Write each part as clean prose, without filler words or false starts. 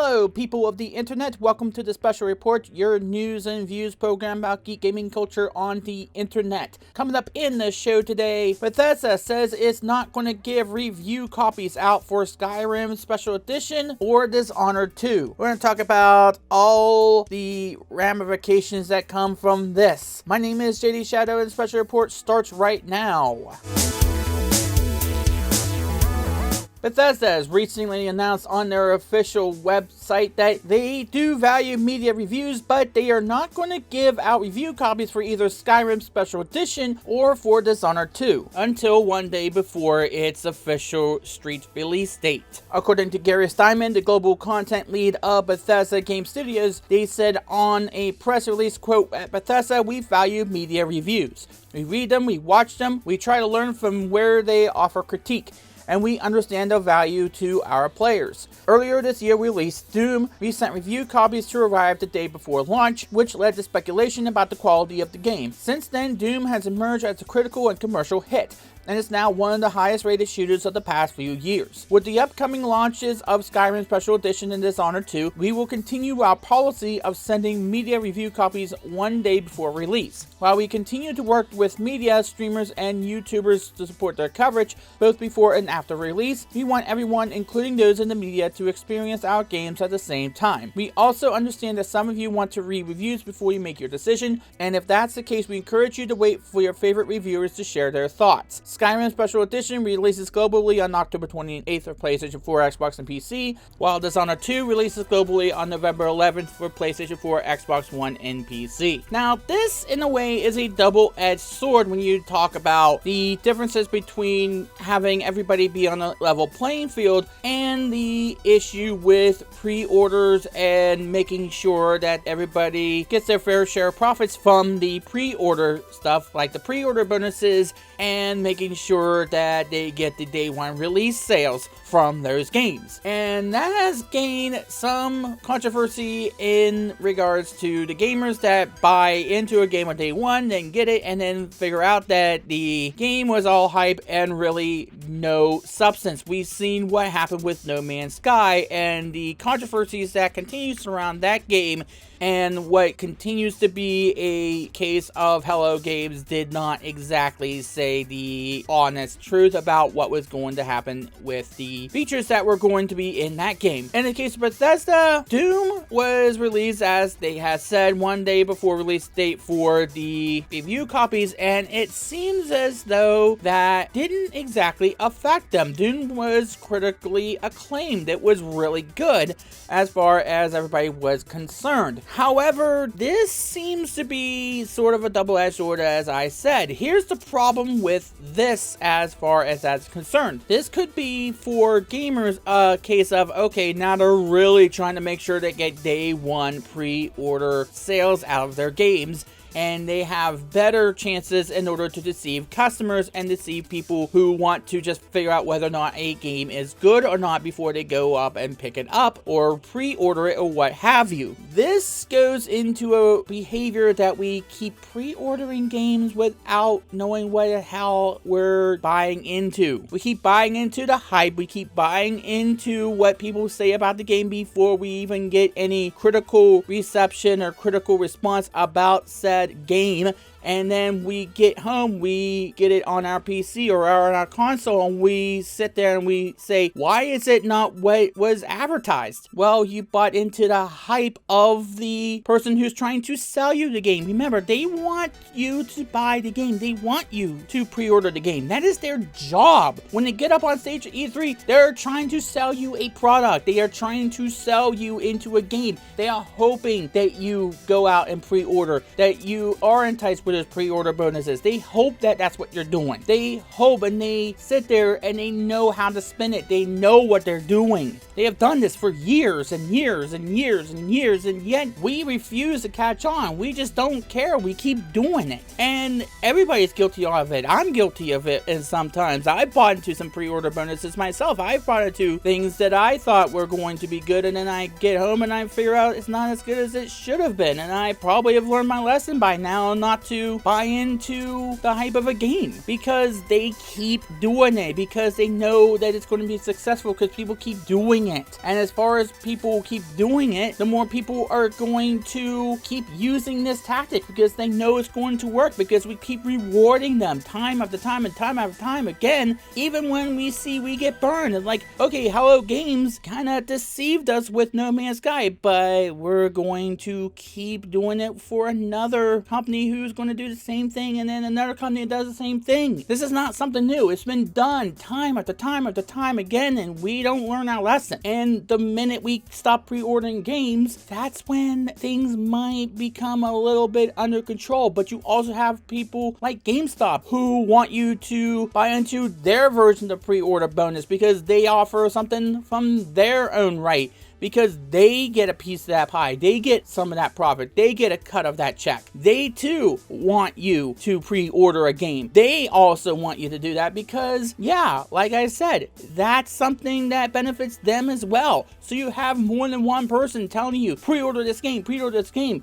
Hello, people of the internet. Welcome to the Special Report, your news and views program about geek gaming culture on the internet. Coming up in the show today, Bethesda says it's not going to give review copies out for Skyrim Special Edition or Dishonored 2. We're going to talk about all the ramifications that come from this. My name is JD Shadow, and Special Report starts right now. Bethesda has recently announced on their official website that they do value media reviews, but they are not going to give out review copies for either Skyrim Special Edition or for Dishonored 2 until one day before its official street release date. According to Gary Steinman, the global content lead of Bethesda Game Studios, they said on a press release, quote, "At Bethesda, we value media reviews. We read them, we watch them, we try to learn from where they offer critique, and we understand the value to our players. Earlier this year, we released Doom. We sent review copies to arrive the day before launch, which led to speculation about the quality of the game. Since then, Doom has emerged as a critical and commercial hit, and is now one of the highest rated shooters of the past few years. With the upcoming launches of Skyrim Special Edition and Dishonored 2, we will continue our policy of sending media review copies one day before release. While we continue to work with media, streamers, and YouTubers to support their coverage, both before and after release, we want everyone, including those in the media, to experience our games at the same time. We also understand that some of you want to read reviews before you make your decision, and if that's the case, we encourage you to wait for your favorite reviewers to share their thoughts. Skyrim Special Edition releases globally on October 28th for PlayStation 4, Xbox, and PC, while Dishonored 2 releases globally on November 11th for PlayStation 4, Xbox One, and PC. Now, this, in a way, is a double-edged sword when you talk about the differences between having everybody be on a level playing field and the issue with pre-orders and making sure that everybody gets their fair share of profits from the pre-order stuff, like the pre-order bonuses, and making sure that they get the day one release sales from those games. And that has gained some controversy in regards to the gamers that buy into a game on day one, then get it, and then figure out that the game was all hype and really no substance. We've seen what happened with No Man's Sky and the controversies that continue to surround that game, and what continues to be a case of Hello Games did not exactly say the honest truth about what was going to happen with the features that were going to be in that game. In the case of Bethesda, Doom was released, as they had said, one day before release date for the review copies, and it seems as though that didn't exactly affect them. Doom was critically acclaimed. It was really good as far as everybody was concerned. However, this seems to be sort of a double-edged sword, as I said. Here's the problem with this as far as that's concerned. This could be, for gamers, a case of, okay, now they're really trying to make sure they get day one pre-order sales out of their games, and they have better chances in order to deceive customers and deceive people who want to just figure out whether or not a game is good or not before they go up and pick it up or pre-order it or what have you. This goes into a behavior that we keep pre-ordering games without knowing what the hell we're buying into. We keep buying into the hype. We keep buying into what people say about the game before we even get any critical reception or critical response about said game. And then we get home, we get it on our PC or on our console, and we sit there and we say, why is it not what was advertised? Well, you bought into the hype of the person who's trying to sell you the game. Remember, they want you to buy the game. They want you to pre-order the game. That is their job. When they get up on stage at E3, they're trying to sell you a product. They are trying to sell you into a game. They are hoping that you go out and pre-order, that you are enticed with pre-order bonuses. They hope that that's what you're doing. They hope, and they sit there and they know how to spin it. They know what they're doing. They have done this for years and years and years and years, and yet we refuse to catch on. We just don't care. We keep doing it. And everybody's guilty of it. I'm guilty of it, and sometimes I bought into some pre-order bonuses myself. I bought into things that I thought were going to be good, and then I get home and I figure out it's not as good as it should have been, and I probably have learned my lesson by now not to to buy into the hype of a game because they keep doing it, because they know that it's going to be successful because people keep doing it. And as far as people keep doing it, the more people are going to keep using this tactic because they know it's going to work, because we keep rewarding them time after time and time after time again, even when we see we get burned. And like, okay, Hello Games kind of deceived us with No Man's Sky, but we're going to keep doing it for another company who's going to do the same thing, and then another company that does the same thing. This is not something new. It's been done time after time after time again, and we don't learn our lesson. And the minute we stop pre-ordering games, that's when things might become a little bit under control. But you also have people like GameStop who want you to buy into their version of pre-order bonus because they offer something from their own right, because they get a piece of that pie, they get some of that profit, they get a cut of that check. They too want you to pre-order a game. They also want you to do that because, yeah, like I said, that's something that benefits them as well. So you have more than one person telling you, pre-order this game,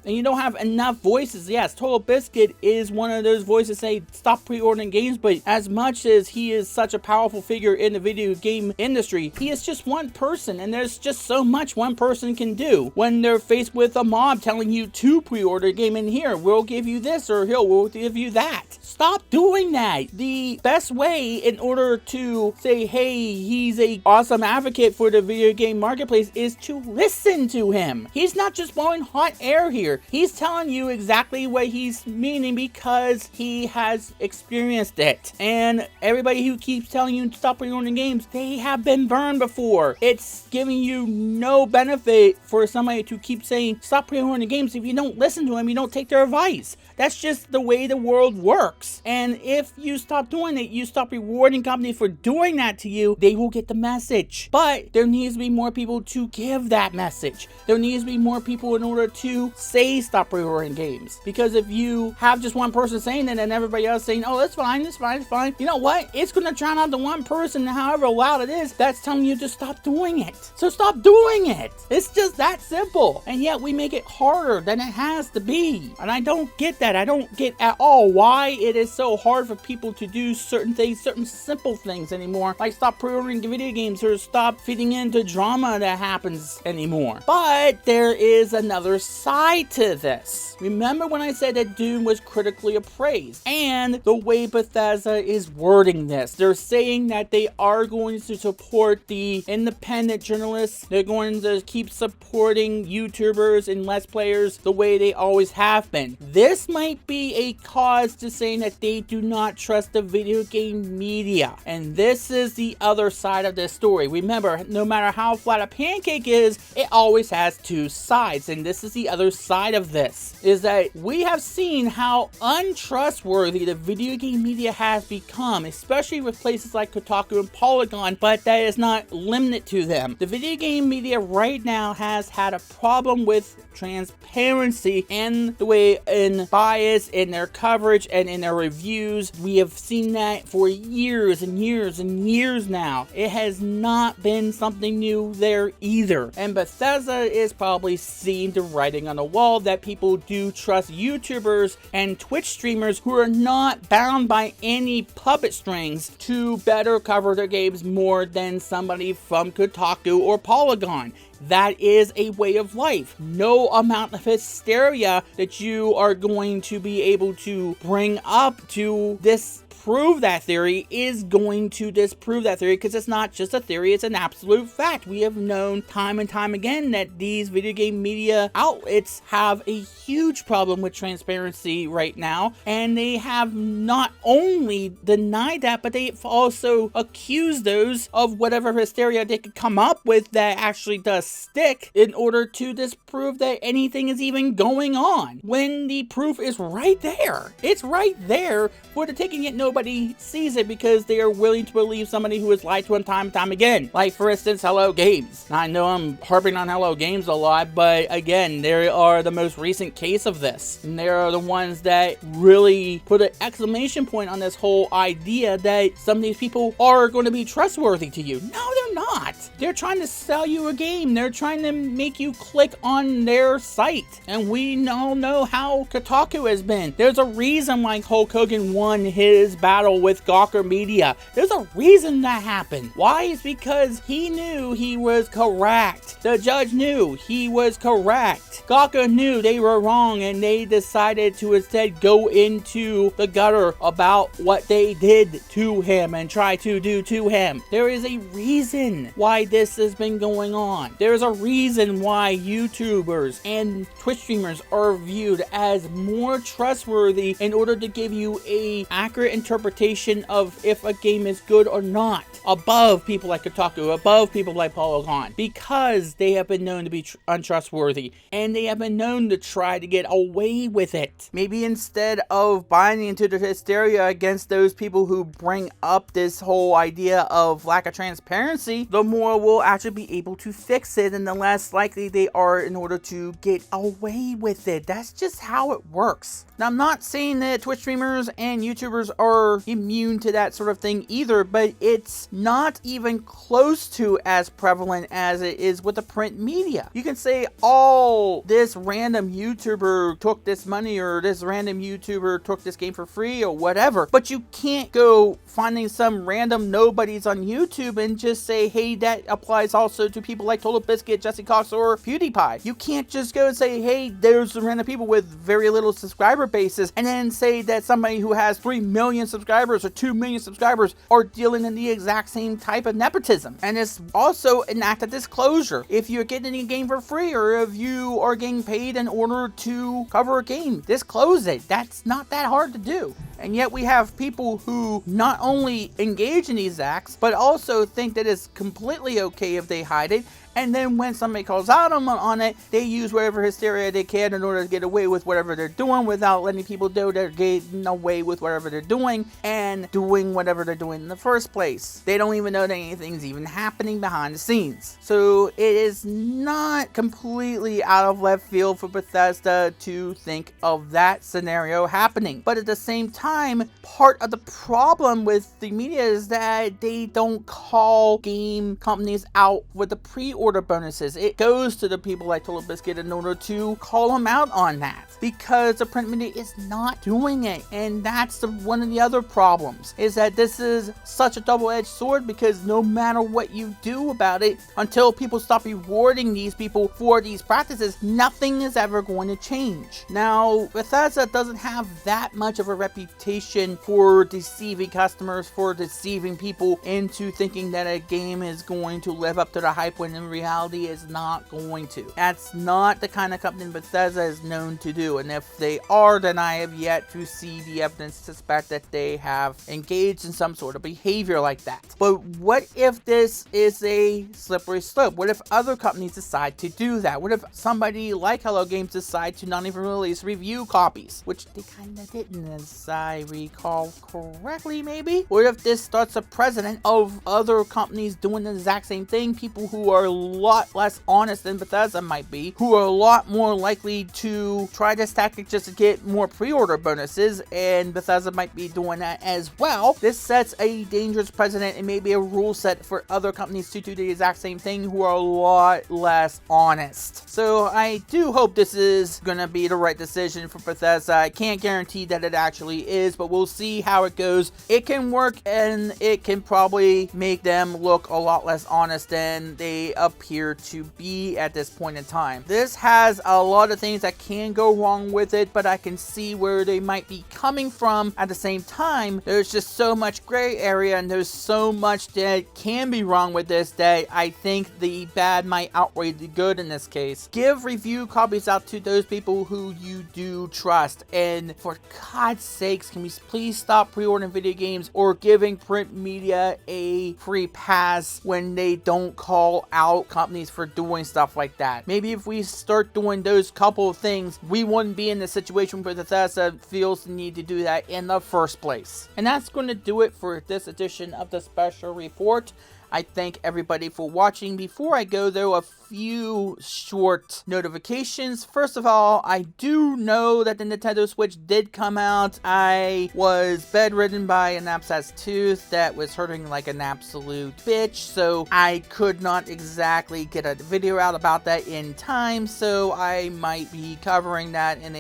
and you don't have enough voices. Yes, Total Biscuit is one of those voices say stop pre-ordering games, but as much as he is such a powerful figure in the video game industry, he is just one person, and there's just so much one person can do when they're faced with a mob telling you to pre-order a game, and here, we'll give you this, or here, we'll give you that. Stop doing that. The best way in order to say, hey, he's a awesome advocate for the video game marketplace is to listen to him. He's not just blowing hot air here. He's telling you exactly what he's meaning because he has experienced it. And everybody who keeps telling you to stop pre-ordering games, they have been burned before. It's giving you no benefit for somebody to keep saying stop pre-ordering games if you don't listen to them, you don't take their advice. That's just the way the world works. And if you stop doing it, you stop rewarding companies for doing that to you, they will get the message. But there needs to be more people to give that message. There needs to be more people in order to say stop pre-ordering games. Because if you have just one person saying it and everybody else saying, oh, that's fine, it's fine, you know what? It's going to drown out the one person, however loud it is, that's telling you to stop doing it. So stop doing it. It's just that simple. And yet we make it harder than it has to be. And I don't get that. I don't get at all why it is so hard for people to do certain things, certain simple things anymore, like stop pre-ordering video games or stop feeding into drama that happens anymore. But there is another side to this. Remember when I said that Doom was critically appraised? And the way Bethesda is wording this, they're saying that they are going to support the independent journalists. They're going to keep supporting YouTubers and Let's Players the way they always have been. This might be a cause to saying that they do not trust the video game media. And this is the other side of this story. Remember, no matter how flat a pancake is, it always has two sides. And this is the other side of this, is that we have seen how untrustworthy the video game media has become, especially with places like Kotaku and Polygon, but that is not limited to them. The video game media right now has had a problem with transparency and the way in bias in their coverage and in their reviews. We have seen that for years and years and years now. It has not been something new there either. And Bethesda is probably seeing the writing on the wall that people do trust YouTubers and Twitch streamers who are not bound by any puppet strings to better cover their games more than somebody from Kotaku or Polygon. That is a way of life. No amount of hysteria that you are going to be able to bring up to disprove that theory is going to disprove that theory, because it's not just a theory, it's an absolute fact. We have known time and time again that these video game media outlets have a huge problem with transparency right now, and they have not only denied that, but they've also accused those of whatever hysteria they could come up with that actually does stick in order to disprove that anything is even going on, when the proof is right there. It's right there for the taking, yet nobody sees it because they are willing to believe somebody who has lied to them time and time again. Like, for instance, Hello Games. Now, I know I'm harping on Hello Games a lot, but again, they are the most recent case of this. And they are the ones that really put an exclamation point on this whole idea that some of these people are going to be trustworthy to you. No, they're not. They're trying to sell you a game. They're trying to make you click on their site. And we all know how Kotaku has been. There's a reason why Hulk Hogan won his battle with Gawker Media. There's a reason that happened. Why? It's because he knew he was correct. The judge knew he was correct. Gawker knew they were wrong, and they decided to instead go into the gutter about what they did to him and try to do to him. There is a reason why this has been going on. There is a reason why YouTubers and Twitch streamers are viewed as more trustworthy in order to give you a accurate interpretation of if a game is good or not, above people like Kotaku, above people like Polygon, because they have been known to be untrustworthy, and they have been known to try to get away with it. Maybe instead of buying into the hysteria against those people who bring up this whole idea of lack of transparency, the more we'll actually be able to fix it, and the less likely they are in order to get away with it. That's just how it works. Now, I'm not saying that Twitch streamers and YouTubers are immune to that sort of thing either, but it's not even close to as prevalent as it is with the print media. You can say, oh, this random YouTuber took this money, or this random YouTuber took this game for free, or whatever, but you can't go finding some random nobodies on YouTube and just say, hey, that applies also to people like Total Biscuit, Jesse Cox, or PewDiePie. You can't just go and say, hey, there's some random people with very little subscriber bases, and then say that somebody who has 3 million subscribers or 2 million subscribers are dealing in the exact same type of nepotism. And it's also an act of disclosure. If you're getting a game for free, or if you are getting paid in order to cover a game, disclose it. That's not that hard to do. And yet we have people who not only engage in these acts, but also think that it's completely okay if they hide it. And then when somebody calls out on it, they use whatever hysteria they can in order to get away with whatever they're doing without letting people know they're getting away with whatever they're doing and doing whatever they're doing in the first place. They don't even know that anything's even happening behind the scenes. So it is not completely out of left field for Bethesda to think of that scenario happening. But at the same time, part of the problem with the media is that they don't call game companies out with the pre-order bonuses. It goes to the people like Total Biscuit in order to call them out on that, because the print media is not doing it. And that's one of the other problems, is that this is such a double-edged sword, because no matter what you do about it, until people stop rewarding these people for these practices, nothing is ever going to change. Now, Bethesda doesn't have that much of a reputation for deceiving customers, for deceiving people into thinking that a game is going to live up to the hype, when in reality is not going to. That's not the kind of company Bethesda is known to do, and if they are, then I have yet to see the evidence to suspect that they have engaged in some sort of behavior like that. But what if this is a slippery slope? What if other companies decide to do that? What if somebody like Hello Games decide to not even release review copies, which they kind of didn't, as I recall correctly, maybe? What if this starts a precedent of other companies doing the exact same thing, people who are a lot less honest than Bethesda might be, who are a lot more likely to try this tactic just to get more pre-order bonuses, and Bethesda might be doing that as well? This sets a dangerous precedent and maybe a rule set for other companies to do the exact same thing who are a lot less honest. So I do hope this is gonna be the right decision for Bethesda. I can't guarantee that it actually is, but we'll see how it goes. It can work, and it can probably make them look a lot less honest than they appear to be at this point in time. This has a lot of things that can go wrong with it, but I can see where they might be coming from. At the same time, there's just so much gray area, and there's so much that can be wrong with this, that I think the bad might outweigh the good in this case. Give review copies out to those people who you do trust, and for God's sakes, can we please stop pre-ordering video games or giving print media a free pass when they don't call out companies for doing stuff like that? Maybe if we start doing those couple of things, we wouldn't be in the situation where Bethesda feels the need to do that in the first place. And that's going to do it for this edition of the special report. I thank everybody for watching. Before I go though, a few short notifications. First of all, I do know that the Nintendo Switch did come out. I was bedridden by an abscessed tooth that was hurting like an absolute bitch, so I could not exactly get a video out about that in time, so I might be covering that in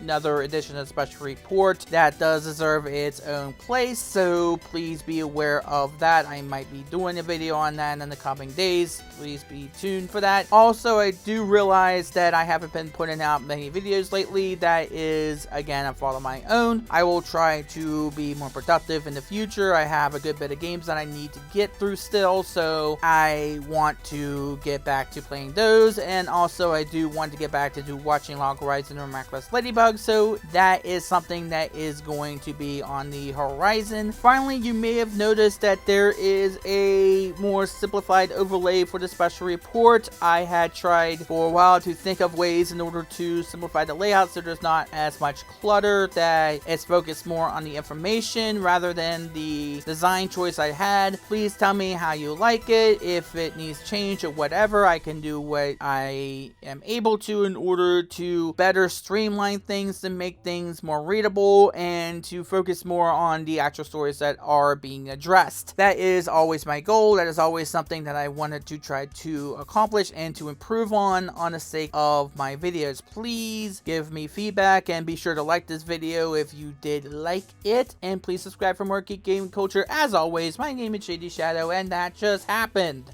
another edition of Special Report that does deserve its own place, so please be aware of that. I might be doing a video on that in the coming days. Please be tuned for that. Also, I do realize that I haven't been putting out many videos lately. That is, again, a fault of my own. I will try to be more productive in the future. I have a good bit of games that I need to get through still, so I want to get back to playing those, and also I do want to get back to watching Log Horizon and Miraculous Ladybug, so that is something that is going to be on the horizon. Finally, you may have noticed that there is a more simplified overlay for the Special Report. I had tried for a while to think of ways in order to simplify the layout so there's not as much clutter, that it's focused more on the information rather than the design choice I had. Please tell me how you like it. If it needs change or whatever, I can do what I am able to in order to better streamline things, to make things more readable, and to focus more on the actual stories that are being addressed. That is always my goal. That is always something that I wanted to try to accomplish and to improve on the sake of my videos. Please give me feedback and be sure to like this video if you did like it, and please subscribe for more geek gaming culture. As always, my name is Shady Shadow, and that just happened.